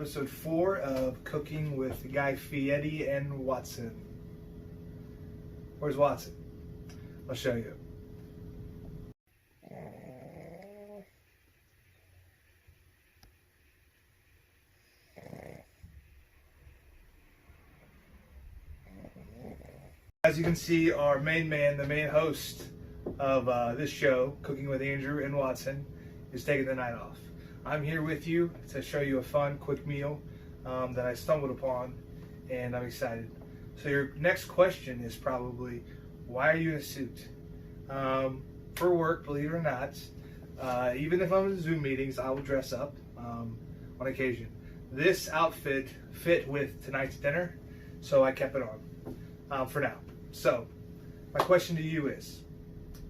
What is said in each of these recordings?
episode 4 of Cooking with Guy Fieri and Watson. Where's Watson? I'll show you. As you can see, our main man, the main host of this show, Cooking with Andrew and Watson, is taking the night off. I'm here with you to show you a fun, quick meal that I stumbled upon, and I'm excited. So your next question is probably, why are you in a suit? For work, believe it or not. Even if I'm in Zoom meetings, I will dress up on occasion. This outfit fit with tonight's dinner, so I kept it on for now. So, my question to you is,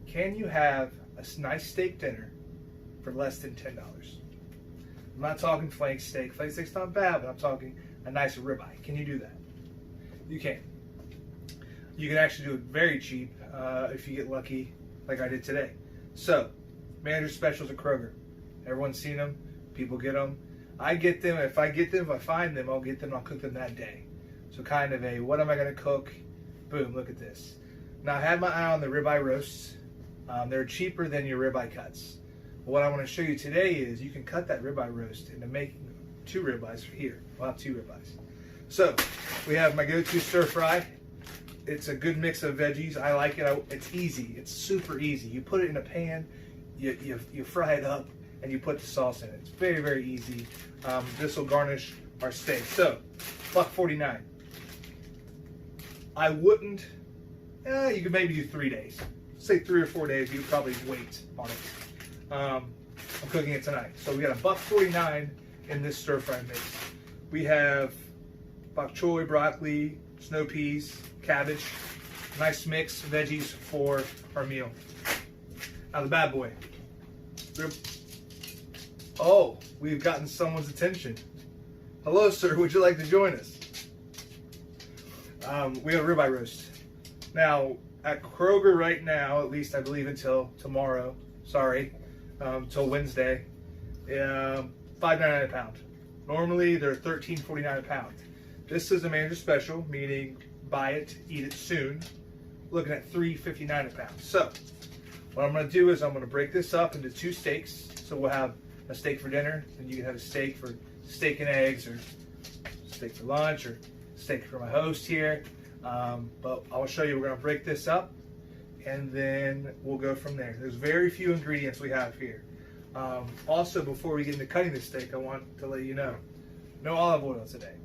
can you have a nice steak dinner for less than $10? I'm not talking flank steak. Flank steak's not bad, but I'm talking a nice ribeye. Can you do that? You can. You can actually do it very cheap if you get lucky, like I did today. So, manager specials at Kroger. Everyone's seen them. People get them. I get them. If I find them, I'll get them. I'll cook them that day. So kind of a, what am I going to cook? Boom, look at this. Now, I had my eye on the ribeye roasts. They're cheaper than your ribeye cuts. What I want to show you today is you can cut that ribeye roast into making 2 ribeyes here. We'll have 2 ribeyes. So, we have my go-to stir fry. It's a good mix of veggies. I like it. It's easy. It's super easy. You put it in a pan, you fry it up, and you put the sauce in it. It's very, very easy. This will garnish our steak. So, $1.49. I wouldn't, you could maybe do 3 days. Say 3 or 4 days, you'd probably wait on it. I'm cooking it tonight. So we got $1.49 in this stir fry mix. We have bok choy, broccoli, snow peas, cabbage, nice mix of veggies for our meal. Now the bad boy. Oh, we've gotten someone's attention. Hello, sir. Would you like to join us? We have a ribeye roast. Now, at Kroger right now, at least I believe until tomorrow, till Wednesday, $5.99 a pound. Normally, they're $13.49 a pound. This is a manager special, meaning buy it, eat it soon. Looking at $3.59 a pound. So, what I'm going to do is I'm going to break this up into 2 steaks. So we'll have a steak for dinner, and you can have a steak for steak and eggs, or steak for lunch, or steak for my host here. But I'll show you, we're going to break this up, and then we'll go from there. There's very few ingredients we have here. Also, before we get into cutting the steak, I want to let you know, no olive oil today.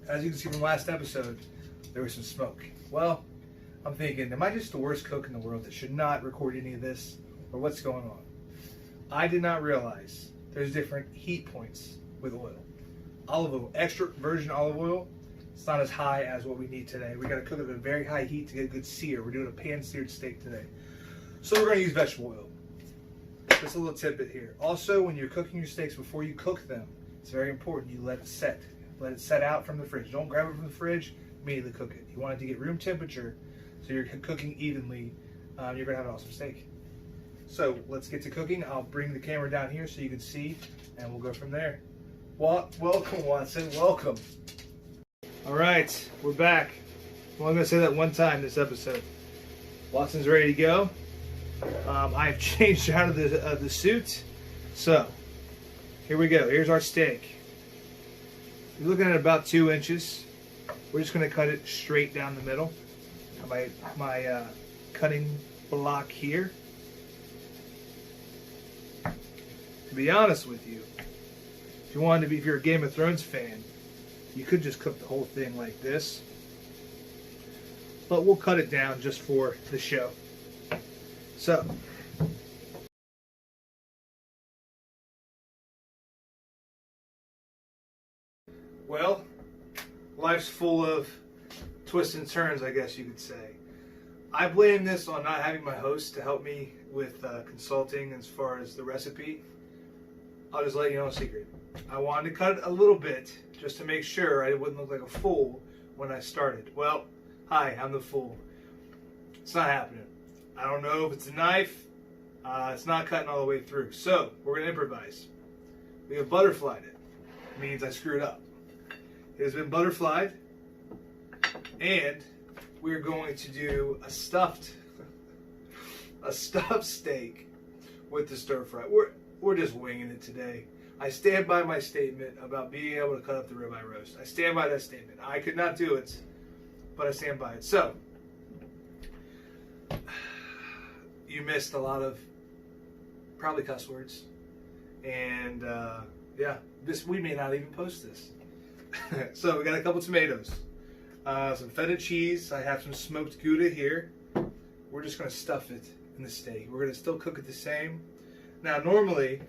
As you can see from last episode, there was some smoke. Well, I'm thinking, am I just the worst cook in the world that should not record any of this, or what's going on? I did not realize there's different heat points with oil. Olive oil, extra virgin olive oil, it's not as high as what we need today. We got to cook it at a very high heat to get a good sear. We're doing a pan-seared steak today. So we're going to use vegetable oil. Just a little tidbit here. Also, when you're cooking your steaks, before you cook them, it's very important you let it set. Let it set out from the fridge. Don't grab it from the fridge, immediately cook it. You want it to get room temperature so you're cooking evenly. You're going to have an awesome steak. So let's get to cooking. I'll bring the camera down here so you can see, and we'll go from there. Welcome, Watson. Welcome. All right, we're back. I'm only going to say that one time this episode. Watson's ready to go. I've changed out of the suit. So, here we go. Here's our steak. You're looking at about 2 inches. We're just going to cut it straight down the middle. My cutting block here. To be honest with you, if you're a Game of Thrones fan, you could just cook the whole thing like this. But we'll cut it down just for the show. So, well, life's full of twists and turns, I guess you could say. I blame this on not having my host to help me with consulting as far as the recipe. I'll just let you know a secret. I wanted to cut it a little bit just to make sure I wouldn't look like a fool when I started. Well, hi, I'm the fool. It's not happening. I don't know if it's a knife. It's not cutting all the way through. So, we're going to improvise. We have butterflied it. means I screwed up. It has been butterflied, and we're going to do a stuffed steak with the stir fry. We're just winging it today. I stand by my statement about being able to cut up the ribeye roast. I stand by that statement. I could not do it, but I stand by it. So, you missed a lot of probably cuss words, and yeah, we may not even post this. So we got a couple tomatoes, some feta cheese. I have some smoked Gouda here. We're just going to stuff it in the steak. We're going to still cook it the same. Now, normally,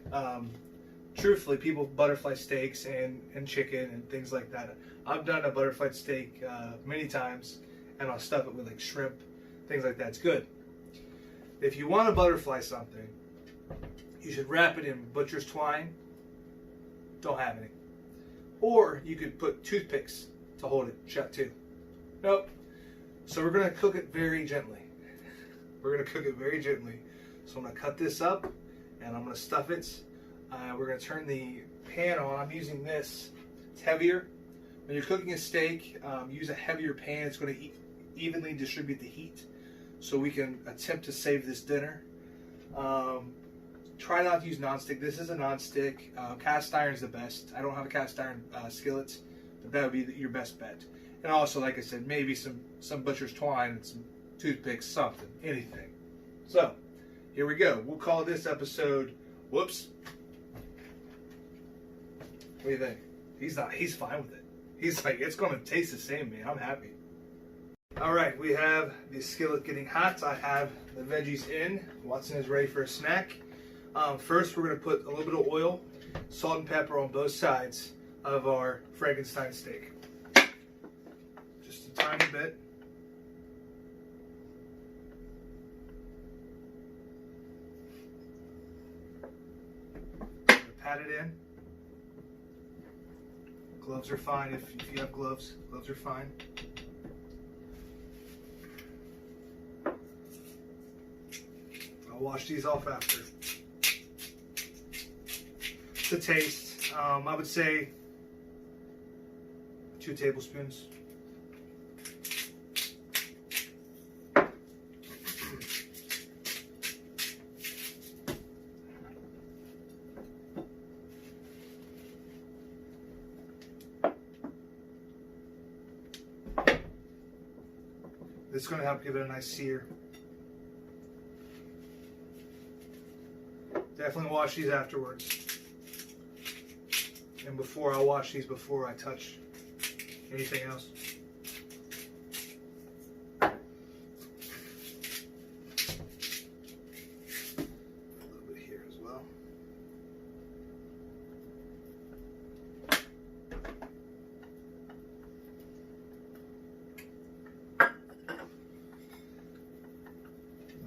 truthfully, people butterfly steaks and chicken and things like that. I've done a butterfly steak many times, and I'll stuff it with like shrimp, things like that. It's good. If you want to butterfly something, you should wrap it in butcher's twine. Don't have any. Or you could put toothpicks to hold it shut too. Nope. So we're going to cook it very gently. We're going to cook it very gently. So I'm going to cut this up, and I'm going to stuff it. We're going to turn the pan on. I'm using this. It's heavier. When you're cooking a steak, use a heavier pan. It's going to evenly distribute the heat, so we can attempt to save this dinner. Try not to use nonstick. This is a nonstick. Cast iron is the best. I don't have a cast iron skillet, but that would be your best bet. And also, like I said, maybe some butcher's twine and some toothpicks, something, anything. So, here we go. We'll call this episode, whoops. What do you think? He's fine with it. He's like, it's going to taste the same, man. I'm happy. All right, we have the skillet getting hot. I have the veggies in. Watson is ready for a snack. First, we're going to put a little bit of oil, salt and pepper on both sides of our Frankenstein steak. Just a tiny bit. Pat it in. Gloves are fine if you have gloves. Gloves are fine. I'll wash these off after. To taste, I would say 2 tablespoons. This is going to help give it a nice sear. Definitely wash these afterwards. And I'll wash these before I touch anything else. A little bit here as well.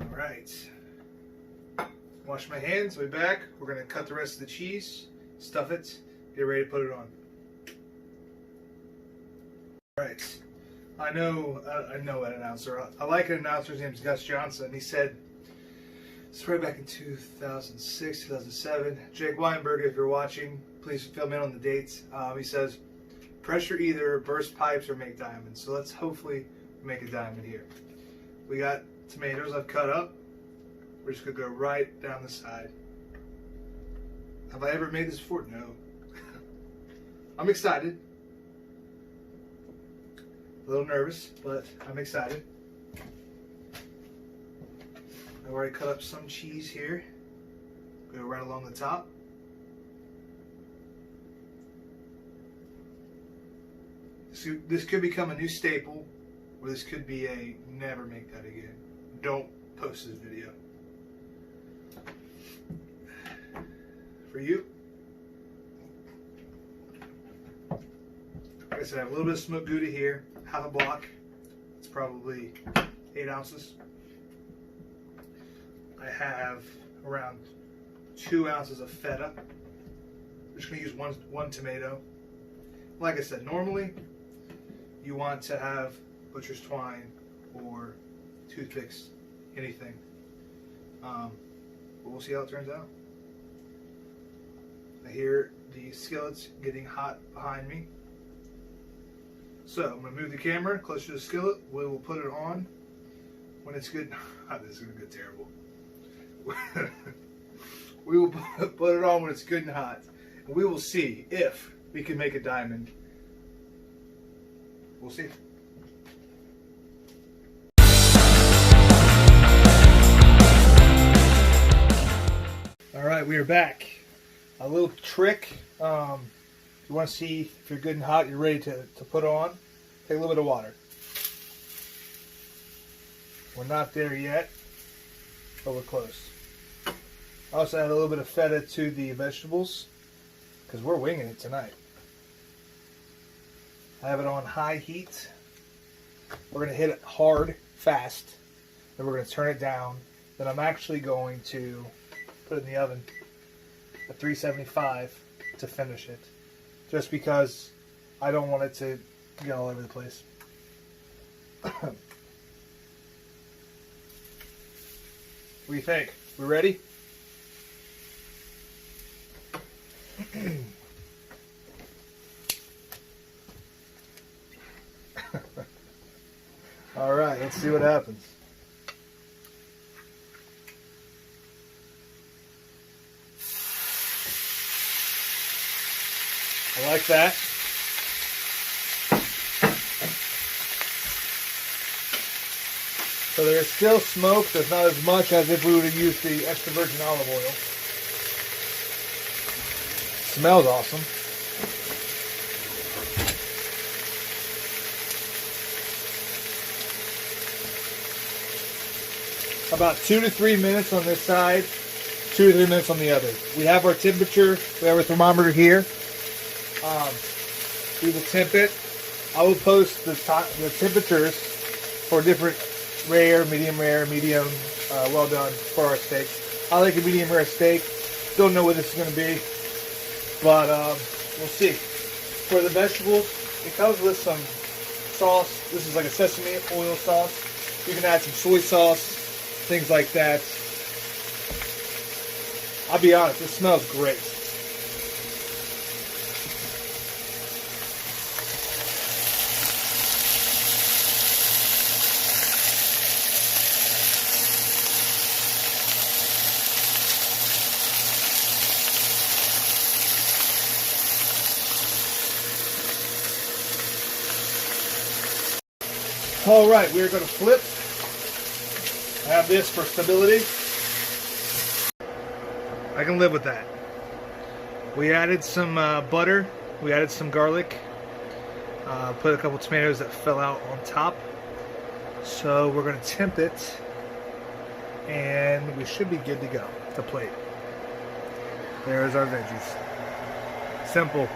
All right. Wash my hands, we'll be back. We're going to cut the rest of the cheese, stuff it, get ready to put it on. Alright, I know an announcer. I like an announcer, his name's Gus Johnson. He said, it's right back in 2006, 2007. Jake Weinberg, if you're watching, please fill me in on the dates. He says, pressure either burst pipes or make diamonds. So let's hopefully make a diamond here. We got tomatoes I've cut up. We're just going to go right down the side. Have I ever made this before? No. I'm excited. A little nervous, but I'm excited. I've already cut up some cheese here. Go right along the top. This could become a new staple, or this could be a never make that again. Don't post this video. For you, like I said, I have a little bit of smoked Gouda here, half a block. It's probably 8 ounces. I have around 2 ounces of feta. I'm just going to use one tomato. Like I said, normally you want to have butcher's twine or toothpicks, anything. But we'll see how it turns out. I hear the skillet's getting hot behind me. So I'm going to move the camera closer to the skillet. We will put it on when it's good. This is going to go terrible. We will put it on when it's good and hot. And we will see if we can make a diamond. We'll see. All right, we are back. A little trick. If you want to see if you're good and hot, you're ready to put on, take a little bit of water. We're not there yet, but we're close. I also add a little bit of feta to the vegetables because we're winging it tonight. I have it on high heat. We're going to hit it hard, fast. Then we're going to turn it down. Then I'm actually going to put it in the oven at 375 to finish it. Just because I don't want it to get all over the place. What do you think? We ready? All right, let's see what happens. I like that. So there's still smoke, there's not as much as if we would have used the extra virgin olive oil. Smells awesome. About 2 to 3 minutes on this side, 2 to 3 minutes on the other. We have our temperature, we have our thermometer here. We will temp it. I will post the temperatures for different rare, medium, well done for our steak. I like a medium rare steak. Don't know what this is going to be, but we'll see. For the vegetables, it comes with some sauce. This is like a sesame oil sauce. You can add some soy sauce, things like that. I'll be honest, it smells great. All right, we're going to flip. I have this for stability. I can live with that. We added some butter. We added some garlic. Put a couple tomatoes that fell out on top. So we're going to temp it. And we should be good to go to plate. There's our veggies. Simple.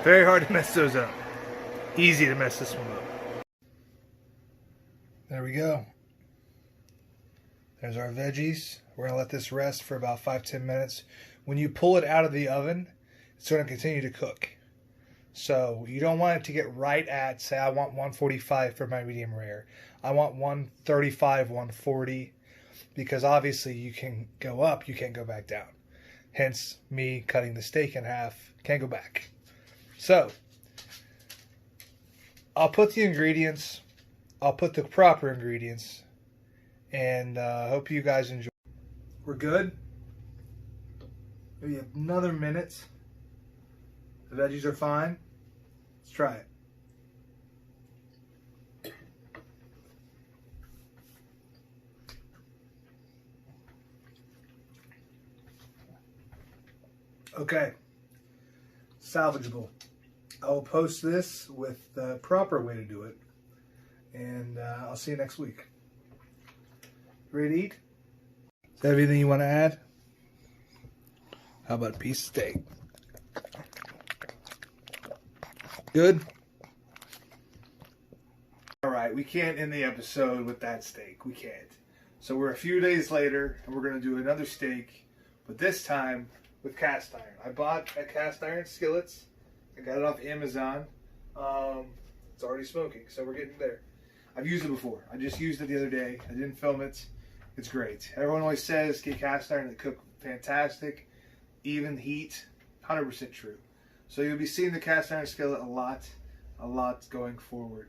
Very hard to mess those up. Easy to mess this one up. There we go. There's our veggies. We're going to let this rest for about 5-10 minutes. When you pull it out of the oven, it's going to continue to cook. So you don't want it to get right at, say, I want 145 for my medium rare. I want 135, 140, because obviously you can go up, you can't go back down. Hence, me cutting the steak in half, can't go back. So, I'll put the ingredients, I'll put the proper ingredients, and hope you guys enjoy. We're good. Maybe another minute. The veggies are fine. Let's try it. Okay. Salvageable. I will post this with the proper way to do it. And I'll see you next week. Ready to eat? Is that everything you want to add? How about a piece of steak? Good? Alright, we can't end the episode with that steak. We can't. So we're a few days later, and we're going to do another steak, but this time with cast iron. I bought a cast iron skillets. I got it off Amazon. It's already smoking, so we're getting there. I've used it before. I just used it the other day. I didn't film it. It's great. Everyone always says get cast iron. They cook fantastic. Even heat. 100% true. So you'll be seeing the cast iron skillet a lot going forward.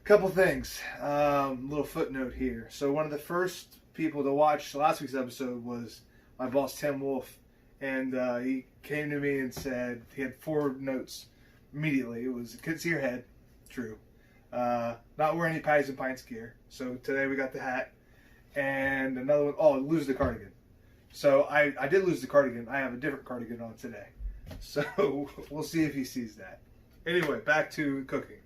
Couple things, little footnote here. So one of the first people to watch last week's episode was my boss Tim Wolf, and he came to me and said he had 4 notes immediately. It was couldn't see your head, true. Not wear any Patties and Pints gear. So today we got the hat, and another one. Oh, lose the cardigan. So I did lose the cardigan. I have a different cardigan on today. So we'll see if he sees that. Anyway, back to cooking.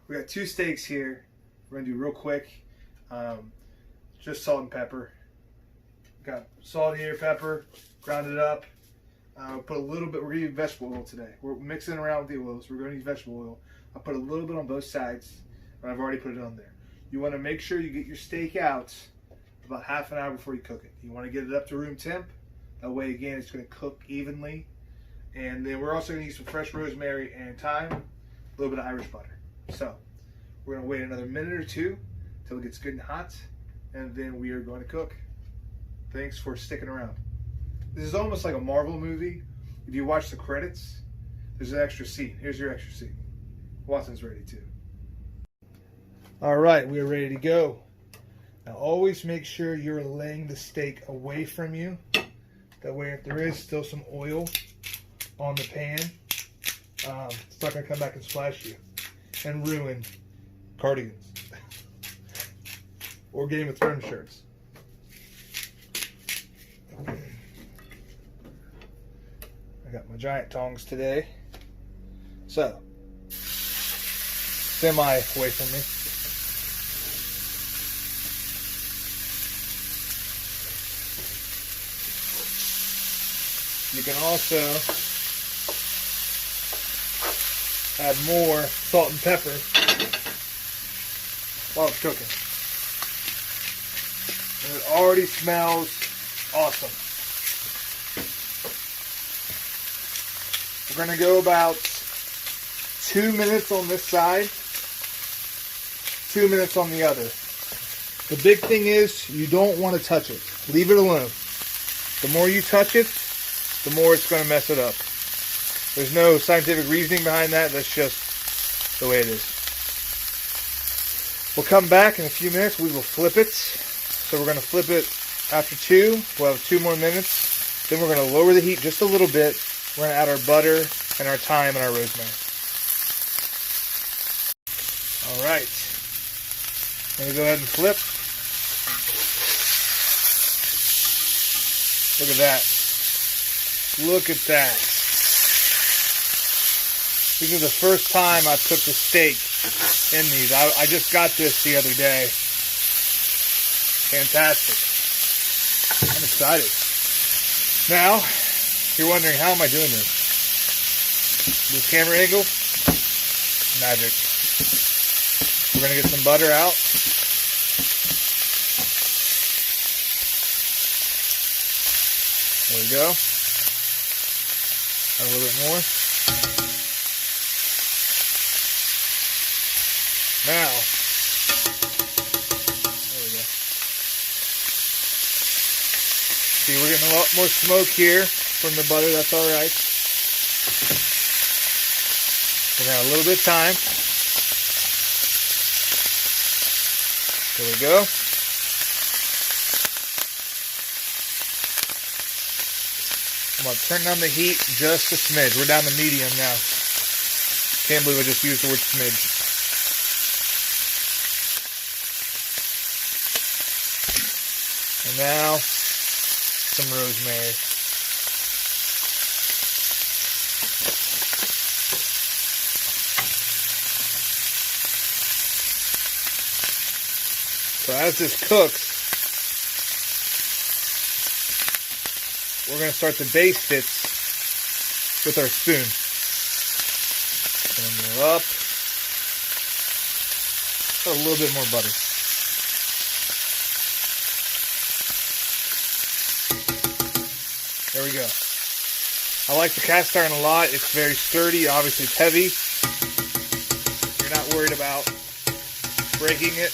We got 2 steaks here. We're gonna do real quick. Just salt and pepper. Got salt here, pepper, ground it up. Put a little bit. We're gonna use vegetable oil today. We're mixing around with the oils. We're gonna use vegetable oil. I put a little bit on both sides, and I've already put it on there. You want to make sure you get your steak out about half an hour before you cook it. You want to get it up to room temp. That way, again, it's going to cook evenly. And then we're also going to use some fresh rosemary and thyme, a little bit of Irish butter. So we're going to wait another minute or 2 till it gets good and hot, and then we are going to cook. Thanks for sticking around. This is almost like a Marvel movie. If you watch the credits, there's an extra scene. Here's your extra scene. Watson's ready too. All right, we are ready to go. Now always make sure you're laying the steak away from you. That way if there is still some oil on the pan, it's not going to come back and splash you and ruin cardigans or Game of Thrones shirts. I got my giant tongs today. So, semi away from me. You can also add more salt and pepper while it's cooking. And it already smells awesome. We're going to go about 2 minutes on this side, 2 minutes on the other. The big thing is you don't want to touch it. Leave it alone. The more you touch it, the more it's going to mess it up. There's no scientific reasoning behind that. That's just the way it is. We'll come back in a few minutes. We will flip it. So we're going to flip it after 2. We'll have 2 more minutes. Then we're going to lower the heat just a little bit. We're going to add our butter and our thyme and our rosemary. All right. I'm going to go ahead and flip. Look at that. Look at that. This is the first time I've cooked a steak in these. I just got this the other day. Fantastic. I'm excited. Now, you're wondering, how am I doing this? This camera angle? Magic. We're going to get some butter out. There we go. Add a little bit more. Now, there we go. See, we're getting a lot more smoke here from the butter. That's all right. We're going to add a little bit of thyme. There we go. I'm going to turn down the heat just a smidge. We're down to medium now. Can't believe I just used the word smidge. And now, some rosemary. So as this cooks, we're going to start to baste it with our spoon. Bring it up. Put a little bit more butter. There we go. I like the cast iron a lot. It's very sturdy. Obviously, it's heavy. You're not worried about breaking it.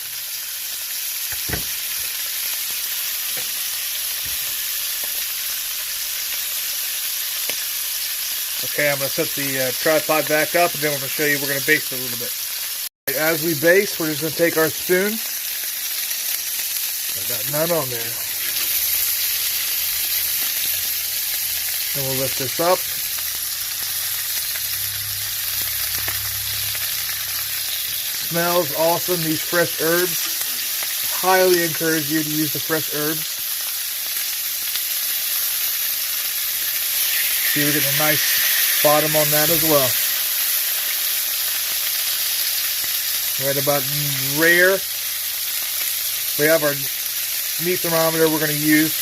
Okay, I'm going to set the tripod back up, and then we're going to show you we're going to baste it a little bit. As we baste, we're just going to take our spoon. I got none on there. And we'll lift this up. Smells awesome, these fresh herbs. Highly encourage you to use the fresh herbs. See, we're getting a nice bottom on that as well. Right about rare. We have our meat thermometer we're going to use.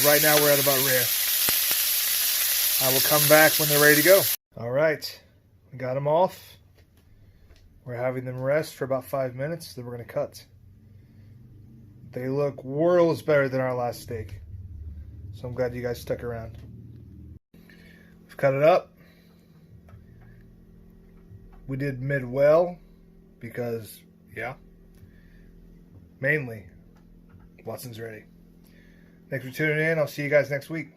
Right now we're at about rare. I will come back when they're ready to go. Alright, we got them off. We're having them rest for about 5 minutes, then we're going to cut. They look worlds better than our last steak. So I'm glad you guys stuck around. We've cut it up. We did mid well because, yeah, mainly Watson's ready. Thanks for tuning in. I'll see you guys next week.